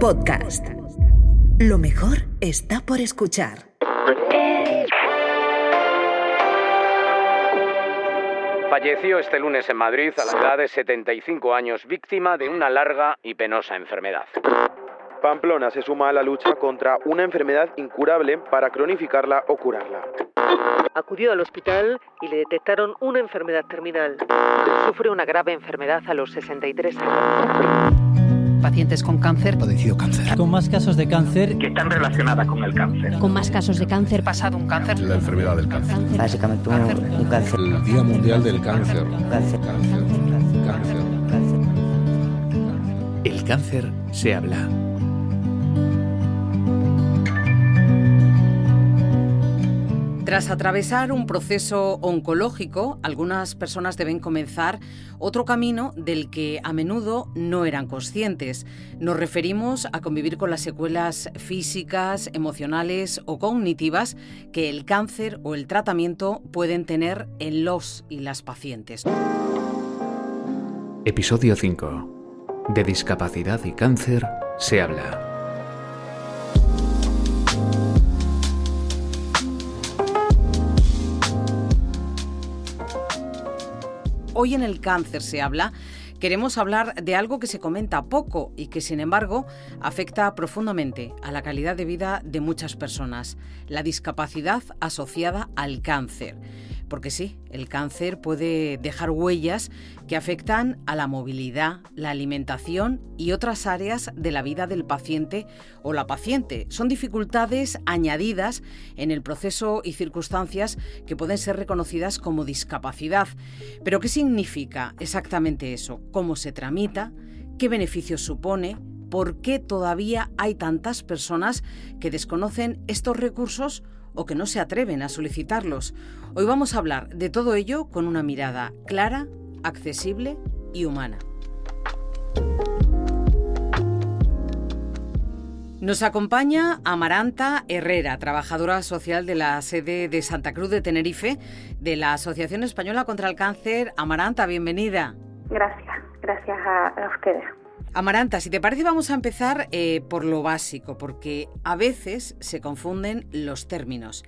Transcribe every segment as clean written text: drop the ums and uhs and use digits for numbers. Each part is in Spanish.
Podcast. Lo mejor está por escuchar. Falleció este lunes en Madrid a la edad de 75 años, víctima de una larga y penosa enfermedad. Pamplona se suma a la lucha contra una enfermedad incurable para cronificarla o curarla. Acudió al hospital y le detectaron una enfermedad terminal. Sufre una grave enfermedad a los 63 años. Pacientes con cáncer. Padecido cáncer. Con más casos de cáncer. Que están relacionadas con el cáncer. Con más casos de cáncer. Pasado un cáncer. La enfermedad del cáncer. Básicamente un cáncer. El Día Mundial del Cáncer. Cáncer. El cáncer se habla. Tras atravesar un proceso oncológico, algunas personas deben comenzar otro camino del que a menudo no eran conscientes. Nos referimos a convivir con las secuelas físicas, emocionales o cognitivas que el cáncer o el tratamiento pueden tener en los y las pacientes. Episodio 5. De discapacidad y cáncer se habla. Hoy en El Cáncer se habla, queremos hablar de algo que se comenta poco y que, sin embargo, afecta profundamente a la calidad de vida de muchas personas: la discapacidad asociada al cáncer. Porque sí, el cáncer puede dejar huellas que afectan a la movilidad, la alimentación y otras áreas de la vida del paciente o la paciente. Son dificultades añadidas en el proceso y circunstancias que pueden ser reconocidas como discapacidad. Pero ¿qué significa exactamente eso? ¿Cómo se tramita? ¿Qué beneficios supone? ¿Por qué todavía hay tantas personas que desconocen estos recursos o que no se atreven a solicitarlos? Hoy vamos a hablar de todo ello con una mirada clara, accesible y humana. Nos acompaña Amaranta Herrera, trabajadora social de la sede de Santa Cruz de Tenerife, de la Asociación Española contra el Cáncer. Amaranta, bienvenida. Gracias a ustedes. Amaranta, si te parece, vamos a empezar por lo básico, porque a veces se confunden los términos.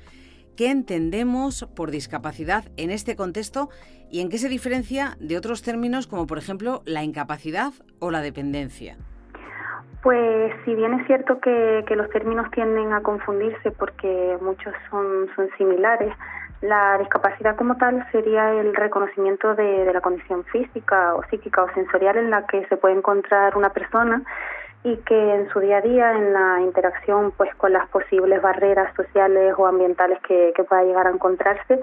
¿Qué entendemos por discapacidad en este contexto y en qué se diferencia de otros términos como, por ejemplo, la incapacidad o la dependencia? Pues si bien es cierto que los términos tienden a confundirse porque muchos son similares, la discapacidad como tal sería el reconocimiento de la condición física o psíquica o sensorial en la que se puede encontrar una persona y que en su día a día, en la interacción pues con las posibles barreras sociales o ambientales que pueda llegar a encontrarse,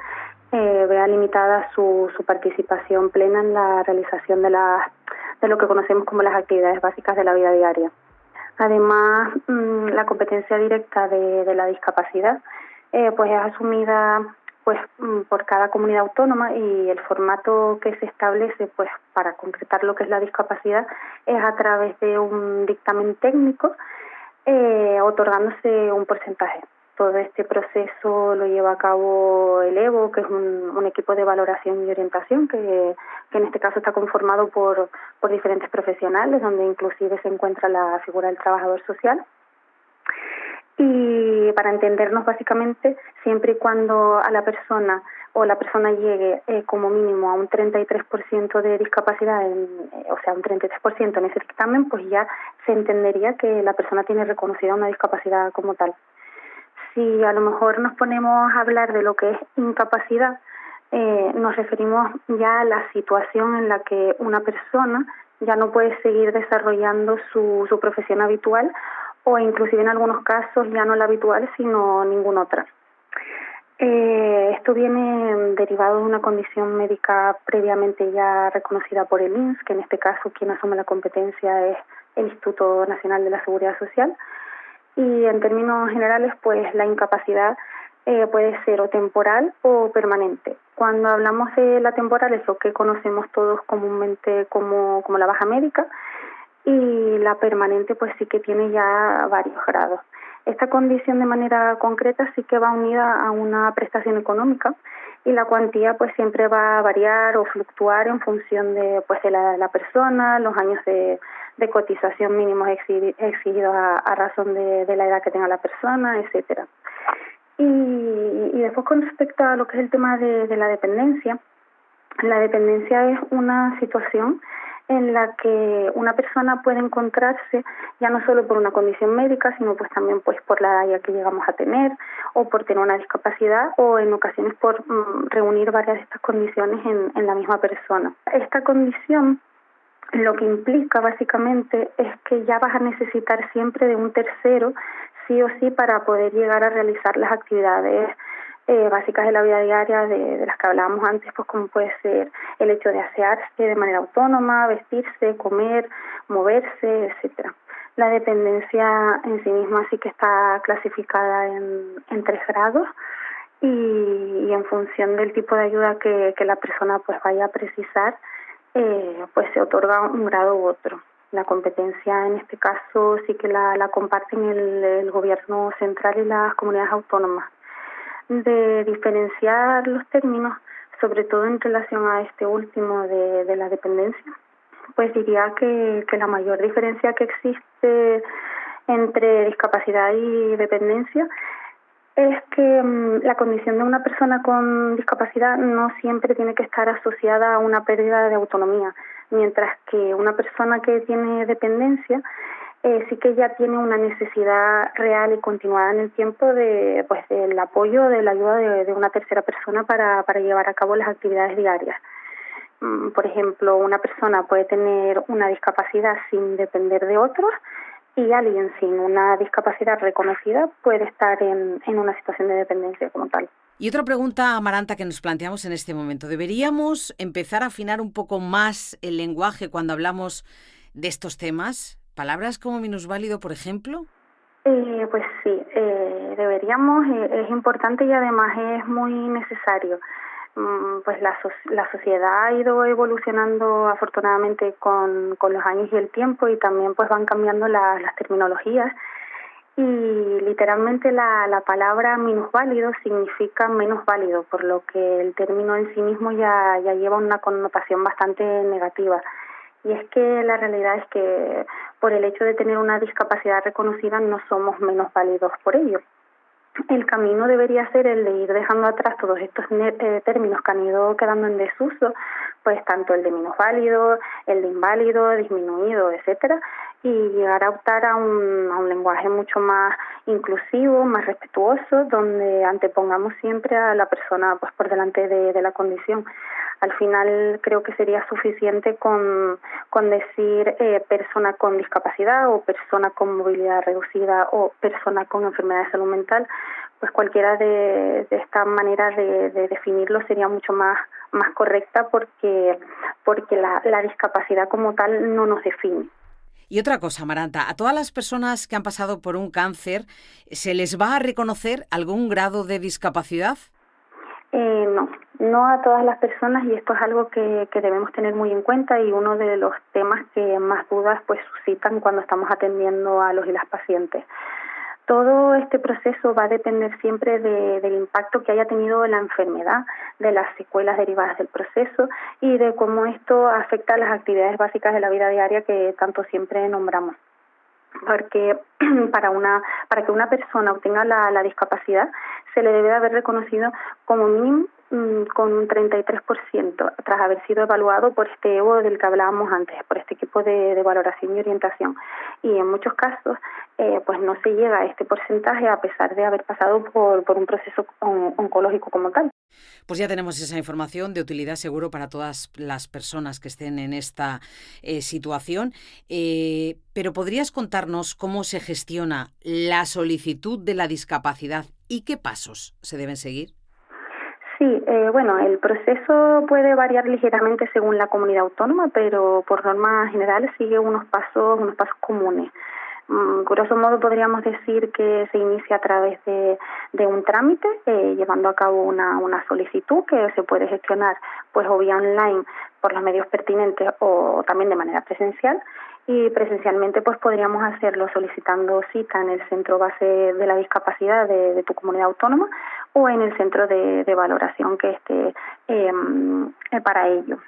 vea limitada su participación plena en la realización de lo que conocemos como las actividades básicas de la vida diaria. Además, la competencia directa de la discapacidad pues es asumida pues por cada comunidad autónoma, y el formato que se establece pues para concretar lo que es la discapacidad es a través de un dictamen técnico otorgándose un porcentaje. Todo este proceso lo lleva a cabo el EVO, que es un equipo de valoración y orientación que en este caso está conformado por diferentes profesionales, donde inclusive se encuentra la figura del trabajador social. Y para entendernos, básicamente, siempre y cuando a la persona llegue como mínimo a un 33% de discapacidad, o sea, un 33% en ese dictamen, pues ya se entendería que la persona tiene reconocida una discapacidad como tal. Si a lo mejor nos ponemos a hablar de lo que es incapacidad, nos referimos ya a la situación en la que una persona ya no puede seguir desarrollando su profesión habitual, o inclusive en algunos casos ya no la habitual, sino ninguna otra. Esto viene derivado de una condición médica previamente ya reconocida por el INSS, que en este caso quien asume la competencia es el Instituto Nacional de la Seguridad Social. Y en términos generales, pues la incapacidad puede ser o temporal o permanente. Cuando hablamos de la temporal es lo que conocemos todos comúnmente como la baja médica, y la permanente pues sí que tiene ya varios grados. Esta condición de manera concreta sí que va unida a una prestación económica, y la cuantía pues siempre va a variar o fluctuar en función de la persona, los años de de cotización mínimos exigidos a razón de la edad que tenga la persona, etcétera. Y después, con respecto a lo que es el tema de la dependencia es una situación en la que una persona puede encontrarse ya no solo por una condición médica, sino pues también pues por la edad ya que llegamos a tener, o por tener una discapacidad, o en ocasiones por reunir varias de estas condiciones en la misma persona. Esta condición lo que implica básicamente es que ya vas a necesitar siempre de un tercero, sí o sí, para poder llegar a realizar las actividades básicas de la vida diaria de las que hablábamos antes, pues como puede ser el hecho de asearse de manera autónoma, vestirse, comer, moverse, etcétera. La dependencia en sí misma sí que está clasificada en 3 grados y en función del tipo de ayuda que la persona pues vaya a precisar, pues se otorga un grado u otro. La competencia en este caso sí que la comparten el gobierno central y las comunidades autónomas. De diferenciar los términos, sobre todo en relación a este último de la dependencia, pues diría que la mayor diferencia que existe entre discapacidad y dependencia es que la condición de una persona con discapacidad no siempre tiene que estar asociada a una pérdida de autonomía, mientras que una persona que tiene dependencia sí que ya tiene una necesidad real y continuada en el tiempo del apoyo, de la ayuda de una tercera persona para llevar a cabo las actividades diarias. Por ejemplo, una persona puede tener una discapacidad sin depender de otros, y alguien sin una discapacidad reconocida puede estar en una situación de dependencia como tal. Y otra pregunta, Amaranta, que nos planteamos en este momento. ¿Deberíamos empezar a afinar un poco más el lenguaje cuando hablamos de estos temas? ¿Palabras como minusválido, por ejemplo? Pues sí, deberíamos, es importante y además es muy necesario. Pues la sociedad ha ido evolucionando afortunadamente con los años y el tiempo, y también pues van cambiando las terminologías, y literalmente la palabra minusválido significa menos válido, por lo que el término en sí mismo ya lleva una connotación bastante negativa. Y es que la realidad es que por el hecho de tener una discapacidad reconocida no somos menos válidos por ello. El camino debería ser el de ir dejando atrás todos estos términos que han ido quedando en desuso, pues tanto el de minusválido, el de inválido, disminuido, etcétera, y llegar a optar a un lenguaje mucho más inclusivo, más respetuoso, donde antepongamos siempre a la persona pues por delante de la condición. Al final creo que sería suficiente con decir persona con discapacidad, o persona con movilidad reducida, o persona con enfermedad de salud mental. Pues cualquiera de estas maneras de definirlo sería mucho más correcta, porque la discapacidad como tal no nos define. Y otra cosa, Amaranta, ¿a todas las personas que han pasado por un cáncer se les va a reconocer algún grado de discapacidad? No a todas las personas, y esto es algo que debemos tener muy en cuenta, y uno de los temas que más dudas pues suscitan cuando estamos atendiendo a los y las pacientes. Todo este proceso va a depender siempre del impacto que haya tenido la enfermedad, de las secuelas derivadas del proceso y de cómo esto afecta a las actividades básicas de la vida diaria que tanto siempre nombramos. Porque para que una persona obtenga la discapacidad se le debe de haber reconocido como mínimo con un 33% tras haber sido evaluado por este EVO del que hablábamos antes, por este equipo de valoración y orientación. Y en muchos casos pues no se llega a este porcentaje a pesar de haber pasado por un proceso oncológico como tal. Pues ya tenemos esa información de utilidad seguro para todas las personas que estén en esta situación. Pero ¿podrías contarnos cómo se gestiona la solicitud de la discapacidad y qué pasos se deben seguir? Sí, bueno, el proceso puede variar ligeramente según la comunidad autónoma, pero por norma general sigue unos pasos comunes. Grosso modo podríamos decir que se inicia a través de un trámite, llevando a cabo una solicitud que se puede gestionar pues o vía online por los medios pertinentes o también de manera presencial. Y presencialmente pues podríamos hacerlo solicitando cita en el centro base de la discapacidad de tu comunidad autónoma o en el centro de valoración que esté para ello.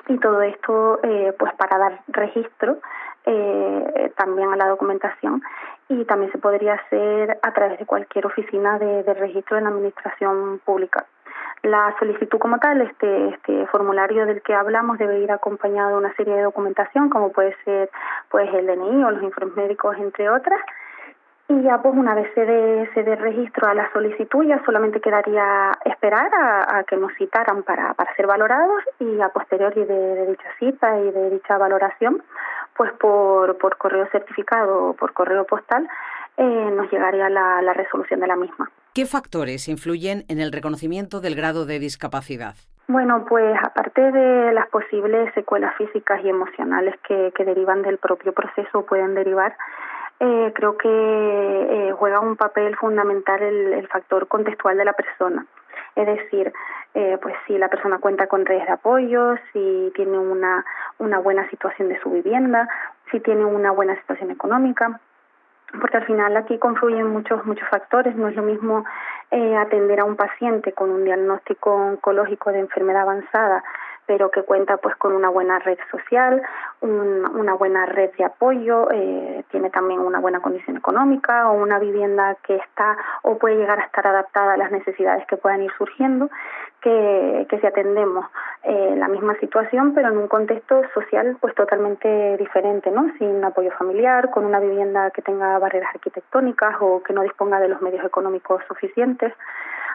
Y todo esto pues para dar registro también a la documentación, y también se podría hacer a través de cualquier oficina de registro en la administración pública. La solicitud como tal, este formulario del que hablamos, debe ir acompañado de una serie de documentación, como puede ser pues el DNI o los informes médicos, entre otras. Y ya pues una vez se dé registro a la solicitud, ya solamente quedaría esperar a que nos citaran para ser valorados, y a posteriori de dicha cita y de dicha valoración, pues por correo certificado o por correo postal, nos llegaría la resolución de la misma. ¿Qué factores influyen en el reconocimiento del grado de discapacidad? Bueno, pues aparte de las posibles secuelas físicas y emocionales que derivan del propio proceso o pueden derivar, creo que juega un papel fundamental el factor contextual de la persona. Es decir, pues si la persona cuenta con redes de apoyo, si tiene una buena situación de su vivienda, si tiene una buena situación económica, porque al final aquí confluyen muchos factores. No es lo mismo atender a un paciente con un diagnóstico oncológico de enfermedad avanzada, pero que cuenta pues con una buena red social, una buena red de apoyo, tiene también una buena condición económica o una vivienda que está o puede llegar a estar adaptada a las necesidades que puedan ir surgiendo, que si atendemos la misma situación, pero en un contexto social pues totalmente diferente, ¿no? Sin apoyo familiar, con una vivienda que tenga barreras arquitectónicas o que no disponga de los medios económicos suficientes.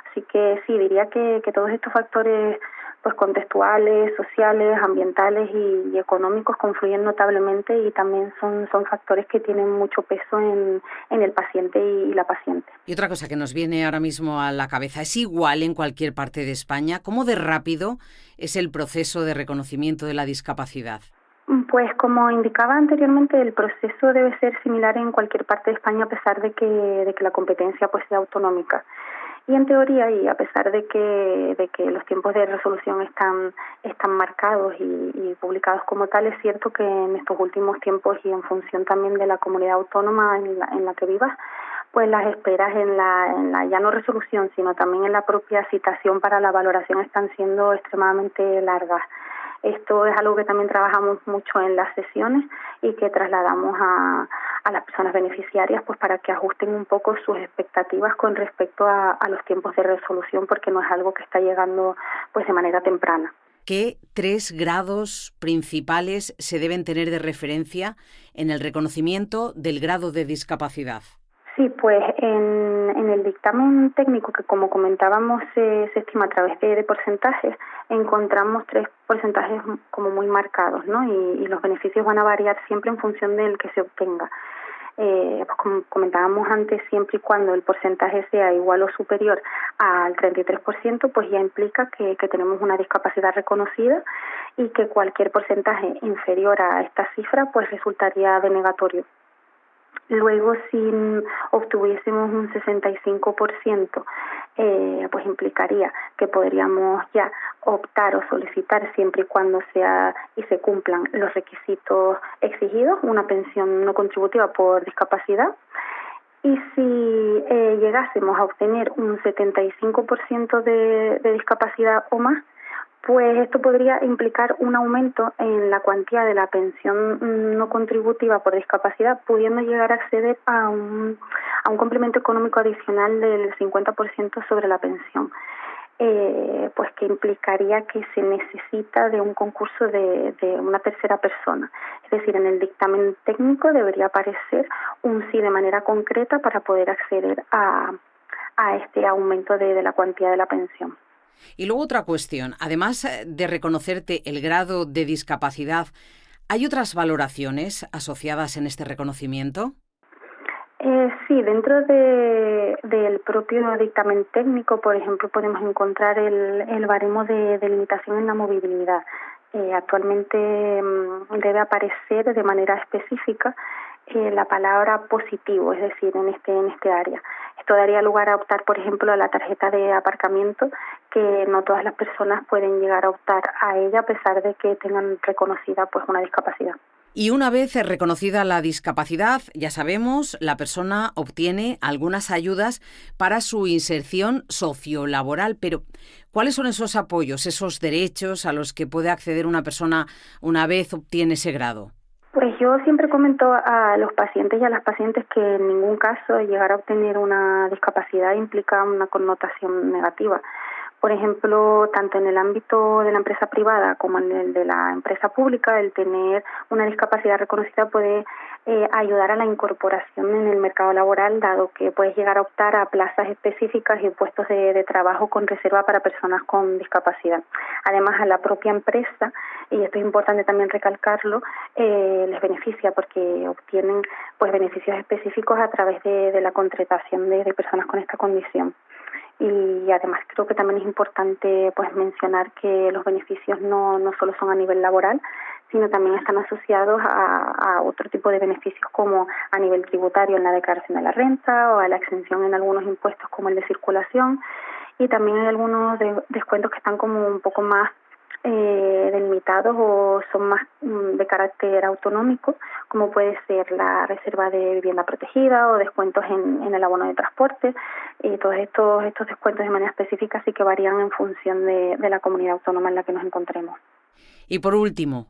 Así que sí, diría que todos estos factores pues contextuales, sociales, ambientales y económicos confluyen notablemente, y también son factores que tienen mucho peso en el paciente y la paciente. Y otra cosa que nos viene ahora mismo a la cabeza, ¿es igual en cualquier parte de España? ¿Cómo de rápido es el proceso de reconocimiento de la discapacidad? Pues como indicaba anteriormente, el proceso debe ser similar en cualquier parte de España, a pesar de que la competencia pues sea autonómica. Y en teoría, y a pesar de que los tiempos de resolución están marcados y publicados como tal, es cierto que en estos últimos tiempos, y en función también de la comunidad autónoma en la que vivas, pues las esperas en la ya no resolución, sino también en la propia citación para la valoración están siendo extremadamente largas. Esto es algo que también trabajamos mucho en las sesiones y que trasladamos a las personas beneficiarias pues para que ajusten un poco sus expectativas con respecto a los tiempos de resolución, porque no es algo que está llegando pues de manera temprana. ¿Qué 3 grados principales se deben tener de referencia en el reconocimiento del grado de discapacidad? Sí, pues en el dictamen técnico, que como comentábamos se estima a través de porcentajes, encontramos 3 porcentajes como muy marcados, ¿no? Y los beneficios van a variar siempre en función del que se obtenga. Pues como comentábamos antes, siempre y cuando el porcentaje sea igual o superior al 33%, pues ya implica que tenemos una discapacidad reconocida, y que cualquier porcentaje inferior a esta cifra pues resultaría denegatorio. Luego, si obtuviésemos un 65%, pues implicaría que podríamos ya optar o solicitar, siempre y cuando sea y se cumplan los requisitos exigidos, una pensión no contributiva por discapacidad. Y si llegásemos a obtener un 75% de discapacidad o más, pues esto podría implicar un aumento en la cuantía de la pensión no contributiva por discapacidad, pudiendo llegar a acceder a un complemento económico adicional del 50% sobre la pensión, pues que implicaría que se necesita de un concurso de una tercera persona. Es decir, en el dictamen técnico debería aparecer un sí de manera concreta para poder acceder a este aumento de la cuantía de la pensión. Y luego otra cuestión, además de reconocerte el grado de discapacidad, ¿hay otras valoraciones asociadas en este reconocimiento? Sí, dentro del propio dictamen técnico, por ejemplo, podemos encontrar el baremo de limitación en la movilidad. Actualmente debe aparecer de manera específica la palabra positivo, es decir, en este área. Esto daría lugar a optar, por ejemplo, a la tarjeta de aparcamiento, que no todas las personas pueden llegar a optar a ella a pesar de que tengan reconocida pues una discapacidad. Y una vez reconocida la discapacidad, ya sabemos, la persona obtiene algunas ayudas para su inserción sociolaboral, pero ¿cuáles son esos apoyos, esos derechos a los que puede acceder una persona una vez obtiene ese grado? Pues yo siempre comento a los pacientes y a las pacientes que en ningún caso llegar a obtener una discapacidad implica una connotación negativa. Por ejemplo, tanto en el ámbito de la empresa privada como en el de la empresa pública, el tener una discapacidad reconocida puede ayudar a la incorporación en el mercado laboral, dado que puedes llegar a optar a plazas específicas y puestos de trabajo con reserva para personas con discapacidad. Además, a la propia empresa, y esto es importante también recalcarlo, les beneficia porque obtienen pues beneficios específicos a través de la contratación de personas con esta condición. Y además creo que también es importante pues mencionar que los beneficios no solo son a nivel laboral, sino también están asociados a otro tipo de beneficios como a nivel tributario en la declaración de la renta o a la exención en algunos impuestos como el de circulación, y también hay algunos descuentos que están como un poco más delimitados o son más de carácter autonómico, como puede ser la reserva de vivienda protegida o descuentos en el abono de transporte. Y todos estos descuentos de manera específica sí que varían en función de la comunidad autónoma en la que nos encontremos. Y por último,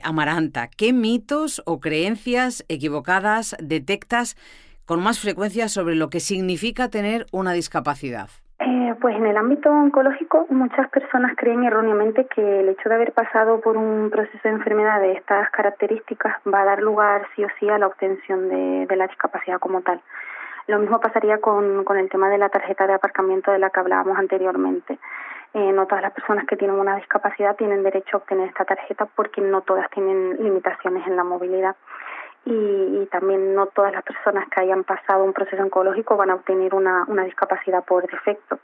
Amaranta, ¿qué mitos o creencias equivocadas detectas con más frecuencia sobre lo que significa tener una discapacidad? Pues en el ámbito oncológico muchas personas creen erróneamente que el hecho de haber pasado por un proceso de enfermedad de estas características va a dar lugar sí o sí a la obtención de la discapacidad como tal. Lo mismo pasaría con el tema de la tarjeta de aparcamiento de la que hablábamos anteriormente. No todas las personas que tienen una discapacidad tienen derecho a obtener esta tarjeta porque no todas tienen limitaciones en la movilidad. Y también no todas las personas que hayan pasado un proceso oncológico van a obtener una discapacidad por defecto.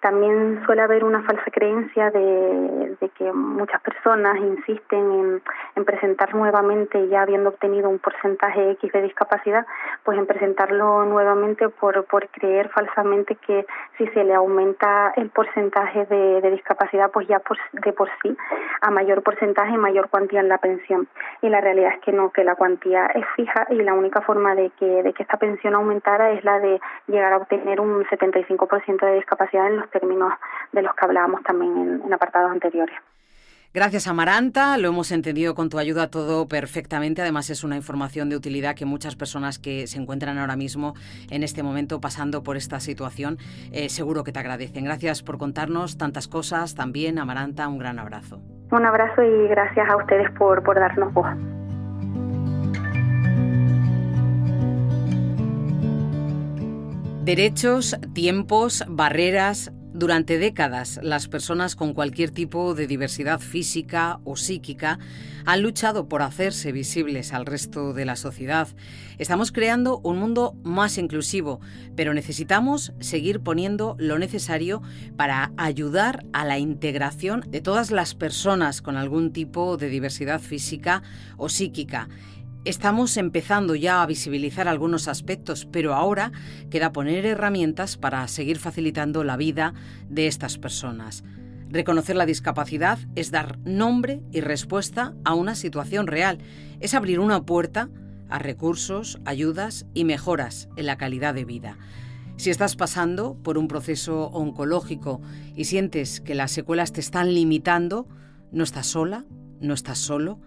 También suele haber una falsa creencia de que muchas personas insisten en presentar nuevamente, ya habiendo obtenido un porcentaje X de discapacidad, pues en presentarlo nuevamente por creer falsamente que si se le aumenta el porcentaje de discapacidad, pues ya de por sí a mayor porcentaje, mayor cuantía en la pensión. Y la realidad es que no, que la cuantía es fija y la única forma de que esta pensión aumentara es la de llegar a obtener un 75% de discapacidad en los términos de los que hablábamos también en apartados anteriores. Gracias, Amaranta. Lo hemos entendido con tu ayuda todo perfectamente. Además, es una información de utilidad que muchas personas que se encuentran ahora mismo en este momento pasando por esta situación seguro que te agradecen. Gracias por contarnos tantas cosas. También, Amaranta, un gran abrazo. Un abrazo y gracias a ustedes por darnos voz. Derechos, tiempos, barreras. Durante décadas, las personas con cualquier tipo de diversidad física o psíquica han luchado por hacerse visibles al resto de la sociedad. Estamos creando un mundo más inclusivo, pero necesitamos seguir poniendo lo necesario para ayudar a la integración de todas las personas con algún tipo de diversidad física o psíquica. Estamos empezando ya a visibilizar algunos aspectos, pero ahora queda poner herramientas para seguir facilitando la vida de estas personas. Reconocer la discapacidad es dar nombre y respuesta a una situación real, es abrir una puerta a recursos, ayudas y mejoras en la calidad de vida. Si estás pasando por un proceso oncológico y sientes que las secuelas te están limitando, no estás sola, no estás solo.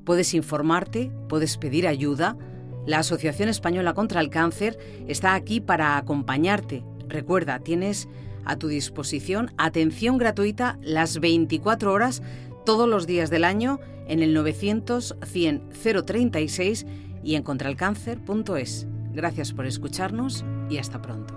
Puedes informarte, puedes pedir ayuda. La Asociación Española contra el Cáncer está aquí para acompañarte. Recuerda, tienes a tu disposición atención gratuita las 24 horas, todos los días del año, en el 900 100 036 y en contralcáncer.es. Gracias por escucharnos y hasta pronto.